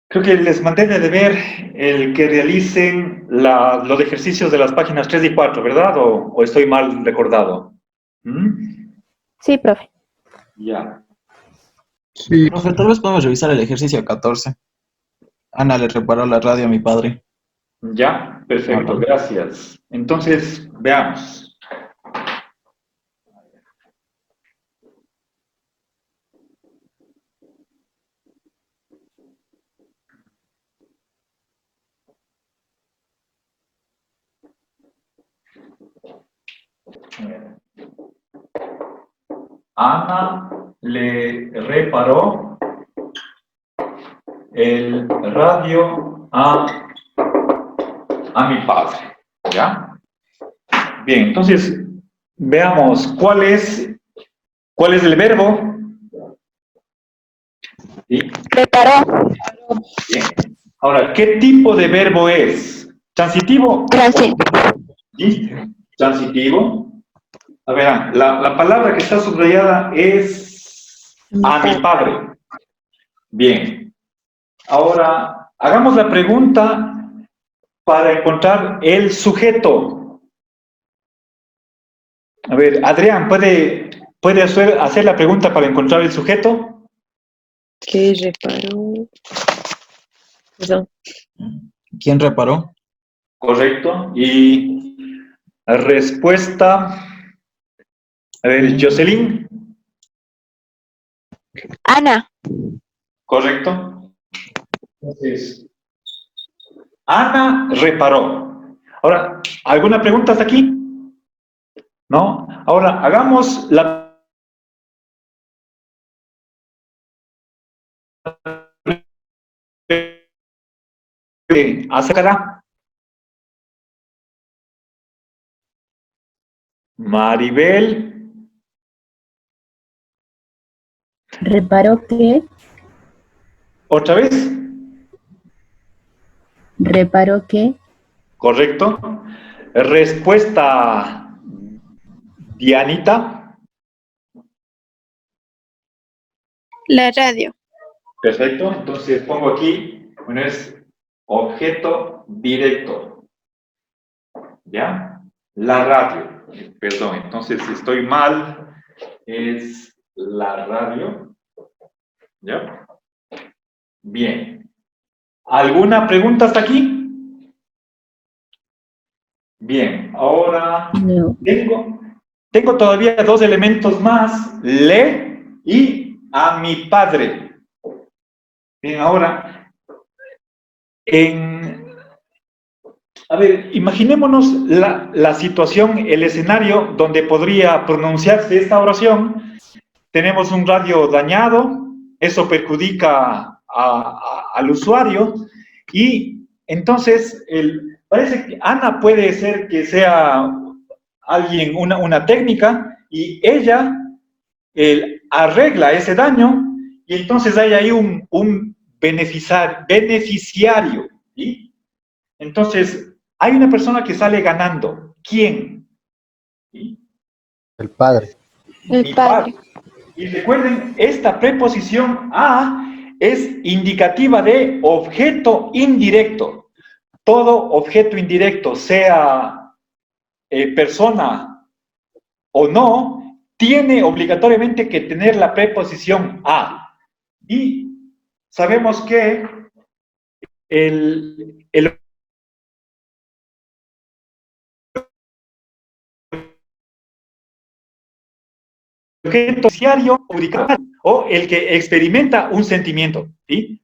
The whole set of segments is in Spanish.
creo que les mandé de deber el que realicen los ejercicios de las páginas 3 y 4, ¿verdad? ¿O estoy mal recordado? ¿Mm? Sí, profe. Ya. Sí. Profe, tal vez podemos revisar el ejercicio 14. Ana le reparó la radio a mi padre. Ya, perfecto, gracias. Entonces, veamos. Ana le reparó el radio a mi padre, ¿ya? Bien, entonces, veamos, ¿cuál es el verbo? ¿Sí? Reparó. Bien. Ahora, ¿qué tipo de verbo es? ¿Transitivo? ¿Sí? ¿Transitivo? A ver, la palabra que está subrayada es a mi padre. Bien. Ahora, hagamos la pregunta para encontrar el sujeto. A ver, Adrián, ¿puede hacer la pregunta para encontrar el sujeto? ¿Qué reparó? Perdón. ¿Quién reparó? Correcto. Y respuesta. A ver, Jocelyn. Ana. Correcto. Entonces, Ana reparó. Ahora, ¿alguna pregunta hasta aquí? ¿No? Ahora, hagamos la acercará. Maribel. ¿Reparó qué? ¿Otra vez? ¿Reparó qué? Correcto. Respuesta, Dianita. La radio. Perfecto. Entonces pongo aquí, bueno, es objeto directo. ¿Ya? La radio. Perdón, entonces si estoy mal, es la radio. ¿Ya? Bien. ¿Alguna pregunta hasta aquí? Bien, ahora No. tengo todavía dos elementos más, le y a mi padre. Bien, ahora, a ver, imaginémonos la situación, el escenario donde podría pronunciarse esta oración. Tenemos un radio dañado, eso perjudica al usuario y entonces parece que Ana puede ser que sea alguien, una técnica, y ella arregla ese daño y entonces hay ahí un beneficiario, ¿sí? Entonces, hay una persona que sale ganando. ¿Quién? ¿Sí? El padre. El padre. Y recuerden, esta preposición a es indicativa de objeto indirecto. Todo objeto indirecto, sea persona o no, tiene obligatoriamente que tener la preposición a. Y sabemos que el objeto diario o el que experimenta un sentimiento, ¿sí?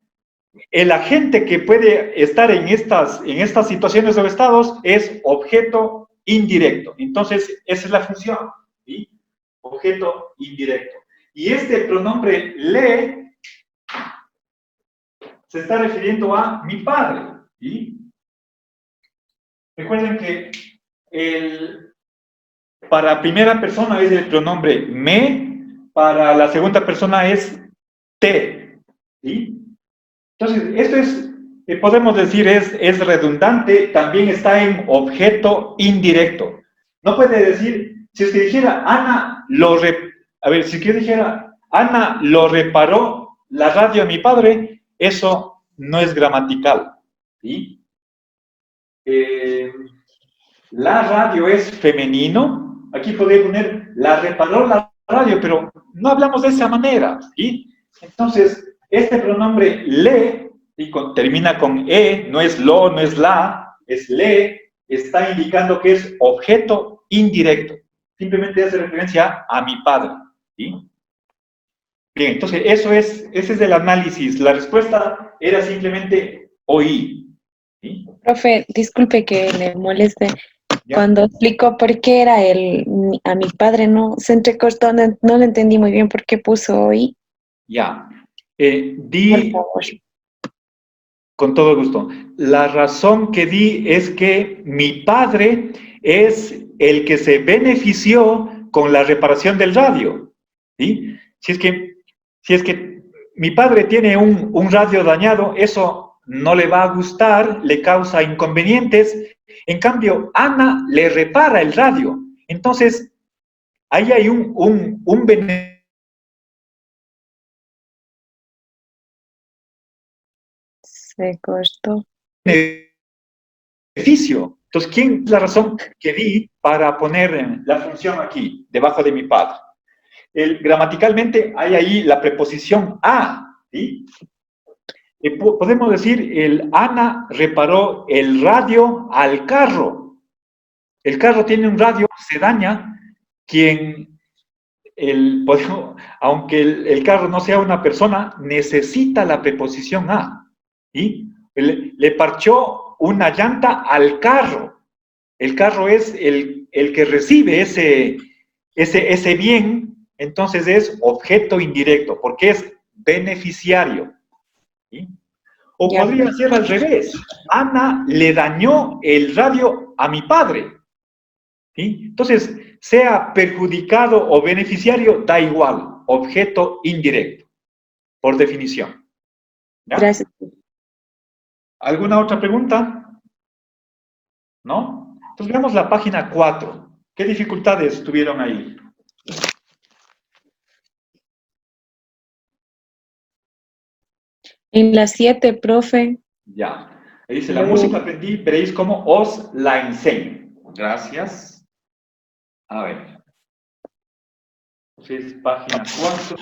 El agente que puede estar en estas situaciones o estados es objeto indirecto. Entonces, esa es la función, ¿sí? Objeto indirecto. Y este pronombre le se está refiriendo a mi padre, ¿sí? Recuerden que para primera persona es el pronombre me, para la segunda persona es te, ¿sí? Entonces, esto es, podemos decir, es redundante, también está en objeto indirecto. No puede decir, si es que dijera, Ana lo reparó, la radio a mi padre, eso no es gramatical. ¿Sí? La radio es femenino. Aquí podría poner, la reparó la radio, pero no hablamos de esa manera. ¿Sí? Entonces, este pronombre le, y termina con e, no es lo, no es la, es le, está indicando que es objeto indirecto. Simplemente hace referencia a mi padre. ¿Sí? Bien, entonces ese es el análisis. La respuesta era simplemente oí. ¿Sí? Profe, disculpe que le moleste. ¿Ya? Cuando explicó por qué era a mi padre, no se entrecortó, no lo entendí muy bien por qué puso hoy. Ya. Por favor. Con todo gusto. La razón que di es que mi padre es el que se benefició con la reparación del radio. ¿Sí? Si es que mi padre tiene un radio dañado, eso no le va a gustar, le causa inconvenientes. En cambio, Ana le repara el radio. Entonces, ahí hay un Se cortó. beneficio. Entonces, ¿quién es la razón que di para poner la función aquí, debajo de mi padre? Gramaticalmente hay ahí la preposición a, ¿sí? Podemos decir, Ana reparó el radio al carro. El carro tiene un radio, se daña, aunque el carro no sea una persona, necesita la preposición a. ¿Sí? Le parchó una llanta al carro. El carro es el que recibe ese bien, entonces es objeto indirecto, porque es beneficiario. ¿Sí? O Ya. podría ser al revés. Ana le dañó el radio a mi padre. ¿Sí? Entonces, sea perjudicado o beneficiario, da igual, objeto indirecto, por definición. ¿Ya? Gracias. ¿Alguna otra pregunta? ¿No? Entonces veamos la página 4. ¿Qué dificultades tuvieron ahí? En las 7, profe. Ya. Ahí dice, la música aprendí, veréis cómo os la enseño. Gracias. A ver. Entonces, página 4.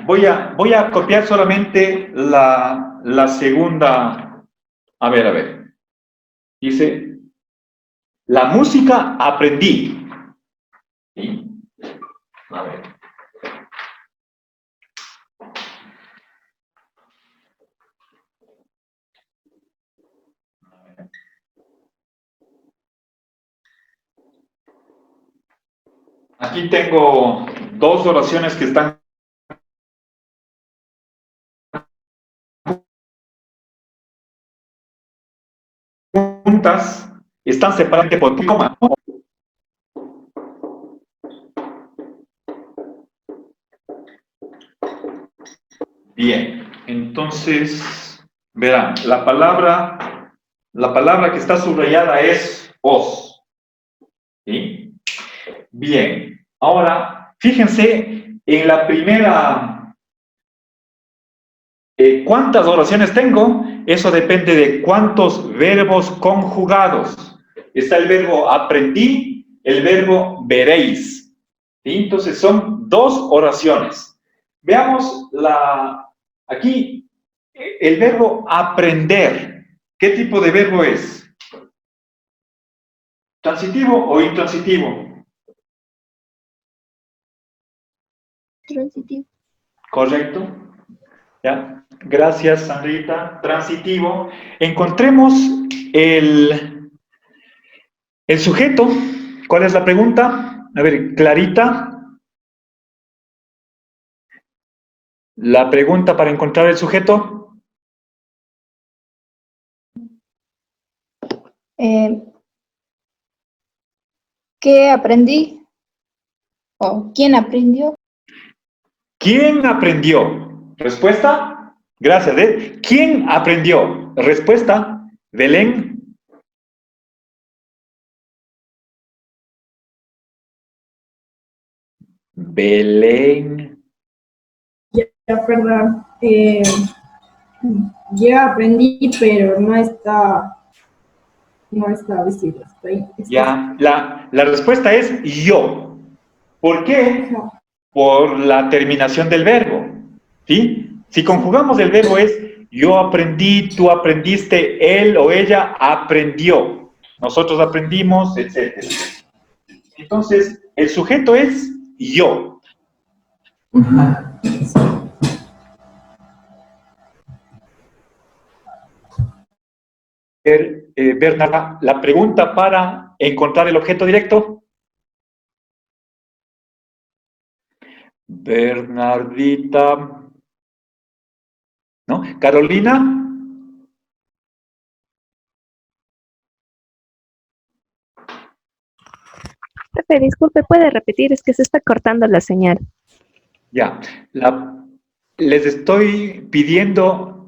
Voy a copiar solamente la segunda. A ver. Dice, la música aprendí. ¿Sí? A ver. Aquí tengo dos oraciones que están juntas, están separadas por coma. Bien, entonces, verán, la palabra que está subrayada es os. ¿Sí? Bien, ahora, fíjense en la primera. ¿Cuántas oraciones tengo? Eso depende de cuántos verbos conjugados. Está el verbo aprendí, el verbo veréis. ¿Sí? Entonces son dos oraciones. Veamos aquí el verbo aprender. ¿Qué tipo de verbo es? ¿Transitivo o intransitivo? Transitivo. Correcto. ¿Ya? Gracias, Sandrita. Transitivo. Encontremos el sujeto. ¿Cuál es la pregunta? A ver, Clarita. La pregunta para encontrar el sujeto. ¿Qué aprendí? ¿O quién aprendió? ¿Quién aprendió? Respuesta. Gracias. ¿Quién aprendió? Respuesta. Belén. Belén. Ya, perdón. Ya aprendí, pero no está visible. Ya, la respuesta es yo. ¿Por qué? Ajá. Por la terminación del verbo. ¿Sí? Si conjugamos el verbo es yo aprendí, tú aprendiste, él o ella aprendió, nosotros aprendimos, etc. Entonces, el sujeto es yo. Bernarda, la pregunta para encontrar el objeto directo. Bernardita. ¿No? Carolina. Profe, disculpe, ¿puede repetir? Es que se está cortando la señal. Ya. Les estoy pidiendo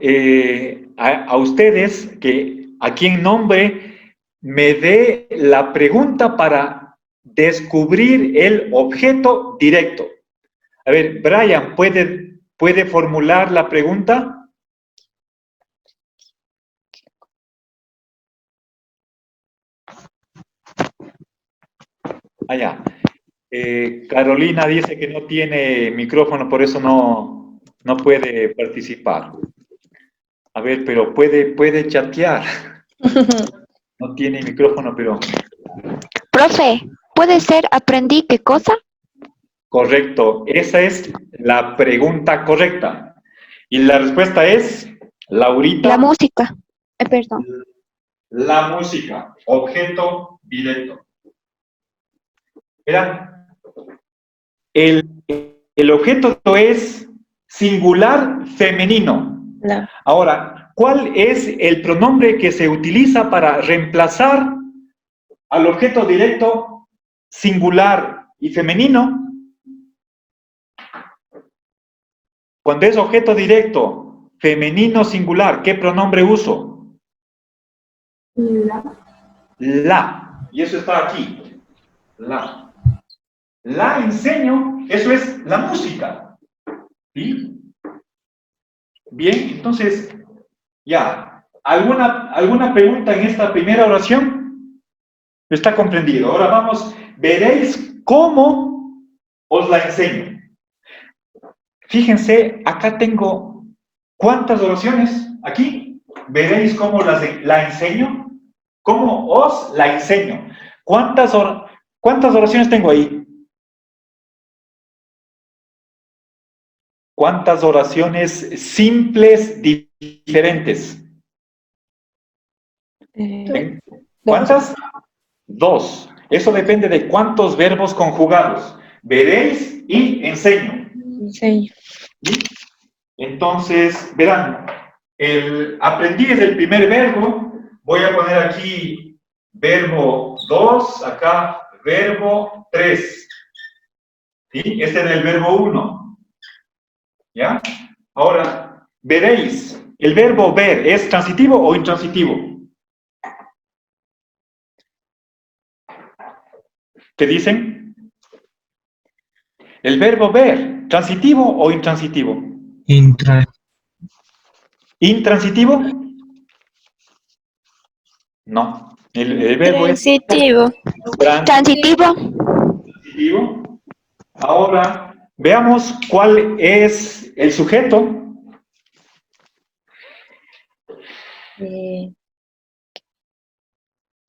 a ustedes que aquí en nombre me dé la pregunta para descubrir el objeto directo. A ver, Brian, ¿puede formular la pregunta? Allá. Carolina dice que no tiene micrófono, por eso no puede participar. A ver, pero puede chatear. No tiene micrófono, pero... Profe, ¿puede ser aprendí qué cosa? Correcto, esa es la pregunta correcta. Y la respuesta es, Laurita. La música. Perdón. La música, objeto directo. Verán, el objeto es singular femenino. La. Ahora, ¿cuál es el pronombre que se utiliza para reemplazar al objeto directo singular y femenino? Cuando es objeto directo femenino singular, ¿qué pronombre uso? La. Y eso está aquí. La. La enseño, eso es la música. ¿Sí? Bien, entonces, ya. ¿Alguna pregunta en esta primera oración? Está comprendido. Ahora vamos, veréis cómo os la enseño. Fíjense, acá tengo ¿cuántas oraciones? Aquí, veréis cómo la enseño. ¿Cómo os la enseño? ¿Cuántas oraciones tengo ahí? ¿Cuántas oraciones simples diferentes? ¿Cuántas? Dos. Eso depende de cuántos verbos conjugados. Veréis y enseño. Sí. ¿Sí? Entonces, verán, el aprendí es el primer verbo. Voy a poner aquí verbo 2, acá verbo 3. ¿Sí? Este es el verbo 1. ¿Ya? Ahora, veréis, ¿el verbo ver es transitivo o intransitivo? ¿Qué dicen? ¿El verbo ver, transitivo o intransitivo? ¿Intransitivo? No. El verbo Transitivo. es transitivo. Ahora, veamos cuál es el sujeto.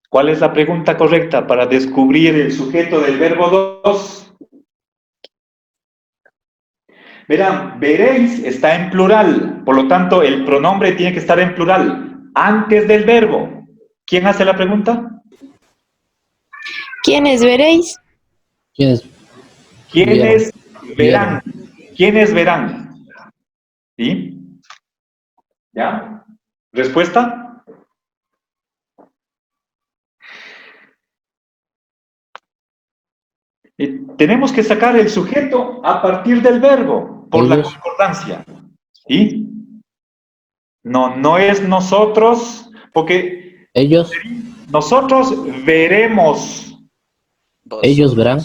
¿Cuál es la pregunta correcta para descubrir el sujeto del verbo 2? Verán, veréis está en plural, por lo tanto el pronombre tiene que estar en plural, antes del verbo. ¿Quién hace la pregunta? ¿Quiénes veréis? ¿Quiénes verán? ¿Quiénes verán? ¿Sí? ¿Ya? ¿Respuesta? Tenemos que sacar el sujeto a partir del verbo, por la concordancia. ¿Sí? No es nosotros, porque nosotros veremos. Ellos verán.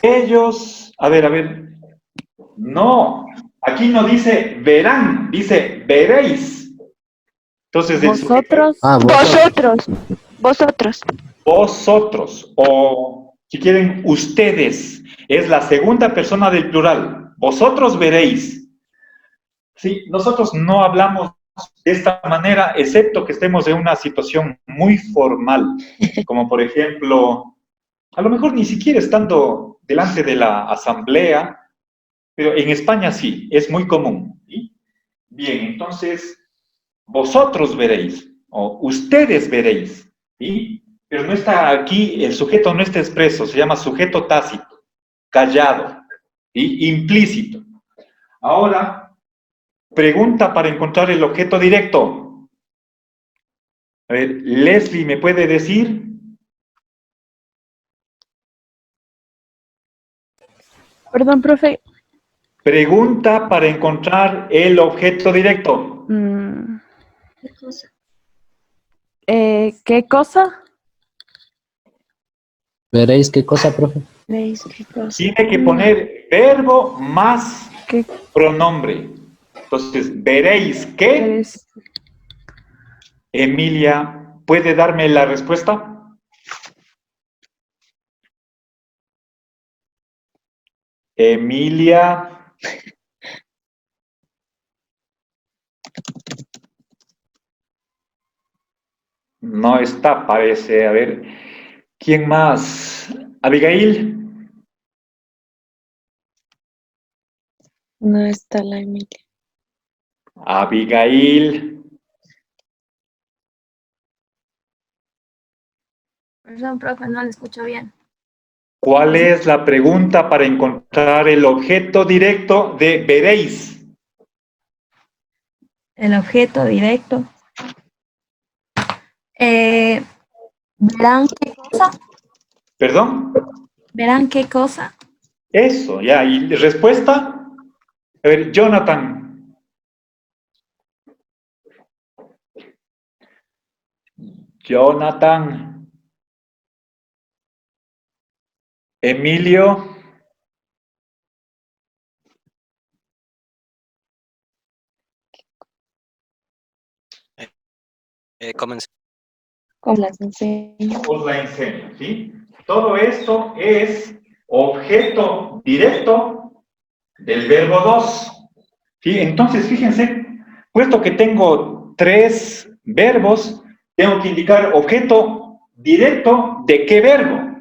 Ellos, a ver, no, aquí no dice verán, dice veréis. Entonces el sujeto es Vosotros, Vosotros. Vosotros. vosotros, o si quieren, ustedes. Es la segunda persona del plural. Vosotros veréis. Sí, nosotros no hablamos de esta manera, excepto que estemos en una situación muy formal, como por ejemplo, a lo mejor ni siquiera estando delante de la asamblea, pero en España sí, es muy común. ¿Sí? Bien, entonces, vosotros veréis, o ustedes veréis, ¿sí? Pero no está aquí, el sujeto no está expreso, se llama sujeto tácito, callado, ¿sí? Implícito. Ahora, pregunta para encontrar el objeto directo. A ver, Leslie, ¿me puede decir? perdón, profe. Pregunta para encontrar el objeto directo. ¿Qué cosa? ¿Veréis qué cosa, profe? ¿Veis qué cosa? Tiene que poner verbo más ¿Qué pronombre. Entonces, veréis que, eres? Emilia, ¿puede darme la respuesta? Emilia. No está, parece. A ver, ¿quién más? Abigail. No está la Emilia. Abigail. Perdón, profe, no le escucho bien. ¿Cuál es la pregunta para encontrar el objeto directo de veréis? El objeto directo. ¿Verán qué cosa? ¿Perdón? ¿Verán qué cosa? Eso, ya. ¿Y respuesta? A ver, Jonathan. Jonathan. Emilio. Comencé. ¿Cómo las enseño? Os la enseño, ¿sí? Todo esto es objeto directo del verbo dos. ¿Sí? Entonces, fíjense, puesto que tengo tres verbos, tengo que indicar objeto directo de qué verbo.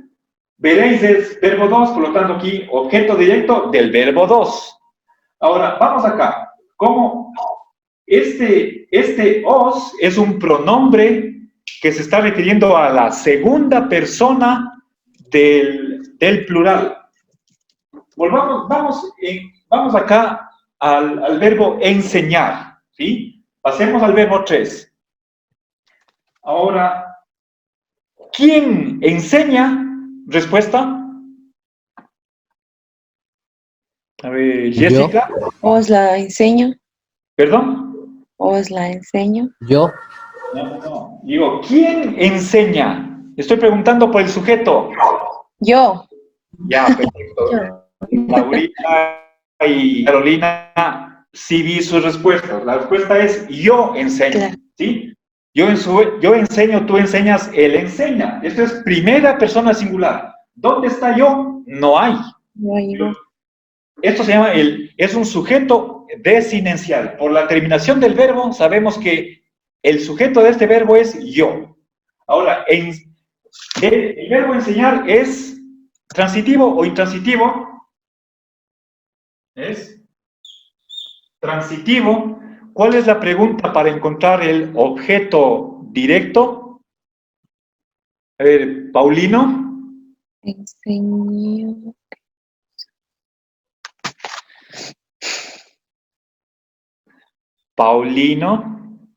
Veréis es verbo 2, por lo tanto aquí objeto directo del verbo 2. Ahora, vamos acá. ¿Cómo? Este os es un pronombre que se está refiriendo a la segunda persona del plural. Vamos acá al verbo enseñar, ¿sí? Pasemos al verbo 3. Ahora, ¿quién enseña? Respuesta. A ver, Jessica. ¿Os la enseño? ¿Perdón? ¿Os la enseño? Yo. No. Digo, ¿quién enseña? Estoy preguntando por el sujeto. Yo. Ya, perfecto. Laurita y Carolina sí vi sus respuestas. La respuesta es yo enseño, Claro. ¿sí? Yo enseño, tú enseñas, él enseña. Esto es primera persona singular. ¿Dónde está yo? No hay. No hay yo. Esto se llama es un sujeto desinencial. Por la terminación del verbo sabemos que el sujeto de este verbo es yo. Ahora, el verbo enseñar es transitivo o intransitivo. Es transitivo. ¿Cuál es la pregunta para encontrar el objeto directo? A ver, Paulino. Enseño. Paulino.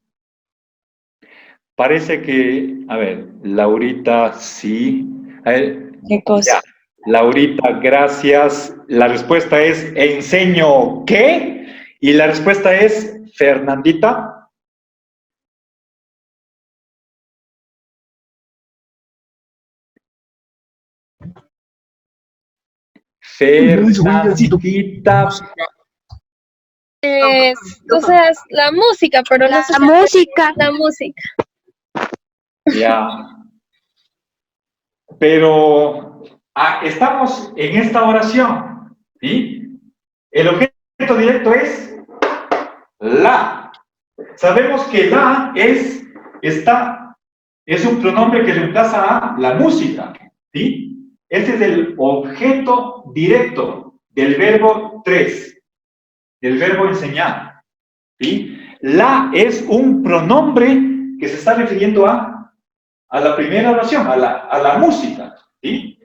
Parece que, a ver, Laurita, sí. A ver, ¿Qué cosa? ya. Laurita, gracias. La respuesta es enseño qué. Y la respuesta es Fernandita. Fernandita. O sea, es la música, pero no sé. La música. La música. Ya. Pero estamos en esta oración, ¿sí? El objeto directo es la. Sabemos que la es un pronombre que reemplaza a la música, ¿sí? Este es el objeto directo del verbo 3, del verbo enseñar, ¿sí? La es un pronombre que se está refiriendo a la primera oración, a la música, ¿sí?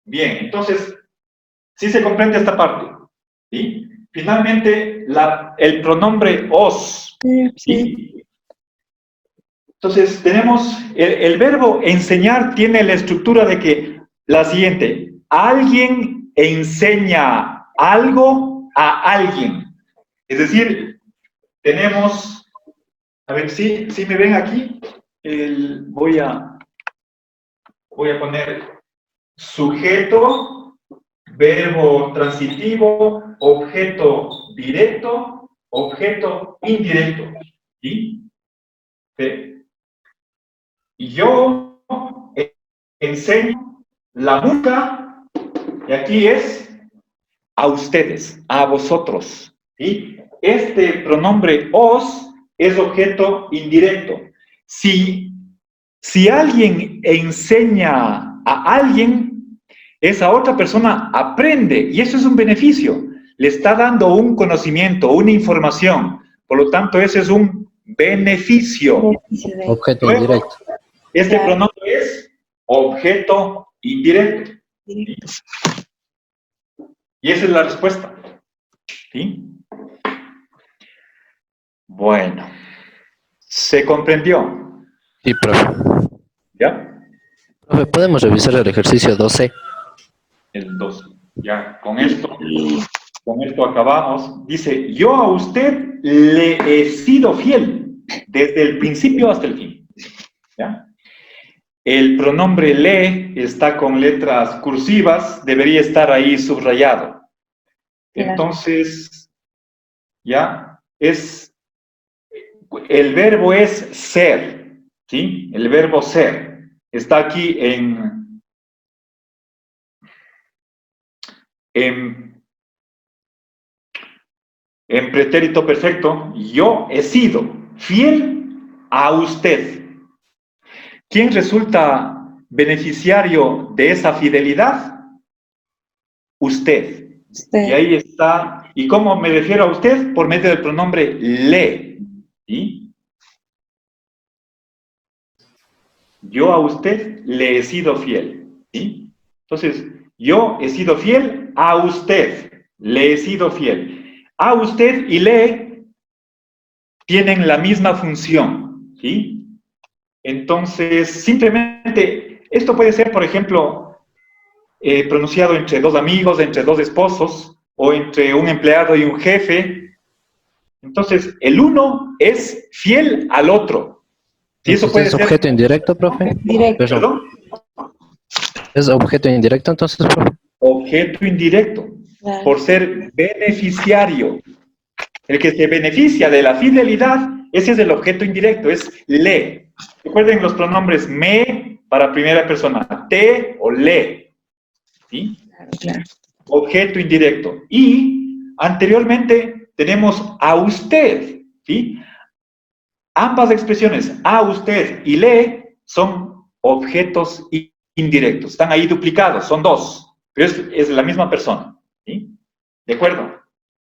Bien, entonces, sí se comprende esta parte, ¿sí? Finalmente, el pronombre os, ¿sí? Entonces, tenemos, el verbo enseñar tiene la estructura de que, la siguiente, alguien enseña algo a alguien. Es decir, tenemos, a ver si me ven aquí, voy a poner sujeto, verbo transitivo, objeto directo, objeto indirecto, ¿sí? Yo enseño la música, y aquí es a ustedes, a vosotros, ¿sí? Este pronombre os es objeto indirecto. Si alguien enseña a alguien, esa otra persona aprende, y eso es un beneficio. Le está dando un conocimiento, una información. Por lo tanto, ese es un beneficio. Objeto indirecto. Este pronombre es objeto indirecto. ¿Sí? Y esa es la respuesta. ¿Sí? Bueno. ¿Se comprendió? Sí, profe. ¿Ya? Profe, ¿podemos revisar el ejercicio 12? El 12. Ya, con esto acabamos. Dice, yo a usted le he sido fiel desde el principio hasta el fin. ¿Ya? El pronombre le está con letras cursivas, debería estar ahí subrayado. Entonces, ya, el verbo es ser, ¿sí? El verbo ser está aquí en pretérito perfecto. Yo he sido fiel a usted. ¿Quién resulta beneficiario de esa fidelidad? Usted. Y ahí está. ¿Y cómo me refiero a usted? Por medio del pronombre le. ¿Sí? Yo a usted le he sido fiel. ¿Sí? Entonces, yo he sido fiel a usted. Le he sido fiel. A usted y le tienen la misma función. ¿Sí? Entonces, simplemente, esto puede ser, por ejemplo, pronunciado entre dos amigos, entre dos esposos, o entre un empleado y un jefe. Entonces, el uno es fiel al otro. ¿Sí? Eso puede ¿Es ser objeto indirecto, profe? Directo. ¿Perdón? ¿Es objeto indirecto entonces, profe? Objeto indirecto, por ser beneficiario. El que se beneficia de la fidelidad, ese es el objeto indirecto, es le. Recuerden los pronombres me para primera persona, te o le. ¿Sí? Claro. Objeto indirecto. Y anteriormente tenemos a usted. ¿Sí? Ambas expresiones, a usted y le, son objetos indirectos. Están ahí duplicados, son dos, pero es la misma persona. ¿Sí? ¿De acuerdo?